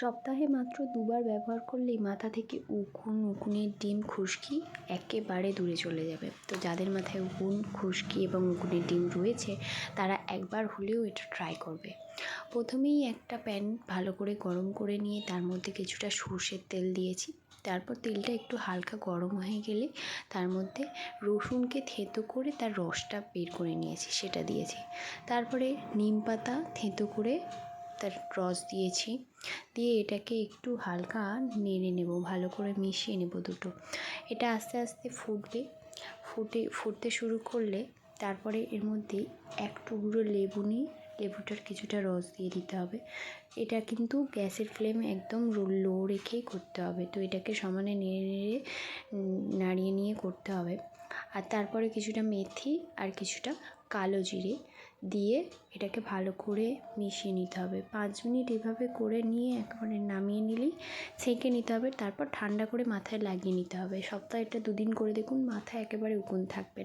সপ্তাহে মাত্র 2 বার ব্যবহার করলেই মাথা থেকে উকুনের ডিম খুশকি একেবারে দূরে চলে যাবে। তো যাদের মাথায় উকুন, খুশকি এবং উকুনের ডিম রয়েছে তারা একবার হলেও এটা ট্রাই করবে। প্রথমেই একটা প্যান ভালো করে গরম করে নিয়ে তার মধ্যে কিছুটা সর্ষের তেল দিয়েছি। তারপর তেলটা একটু হালকা গরম হয়ে গেলে তার মধ্যে রসুনকে থেঁতো করে তার রসটা বের করে নিয়েছি, সেটা দিয়েছি। তারপরে নিম পাতা থেঁতো করে তার রস দিয়েছি, দিয়ে এটাকে একটু হালকা নেড়ে নেব, ভালো করে মিশিয়ে নেব দুটো। এটা আস্তে আস্তে ফুটতে শুরু করলে তারপরে এর মধ্যে এক টুকরো লেবু নিয়ে লেবুটার কিছুটা রস দিয়ে দিতে হবে। এটা কিন্তু গ্যাসের ফ্লেম একদম লো রেখেই করতে হবে। তো এটাকে সমানে নাড়িয়ে নিয়ে করতে হবে। আর তারপরে কিছুটা মেথি আর কিছুটা কালো জিরে দিয়ে এটাকে ভালো করে মিশিয়ে নিতে হবে। 5 মিনিট এভাবে করে নিয়ে একেবারে নামিয়ে নিলেই ছেঁকে নিতে হবে। তারপর ঠান্ডা করে মাথায় লাগিয়ে নিতে হবে। সপ্তাহে এটা 2 দিন করে দেখুন, মাথায় একেবারে উকুন থাকবে।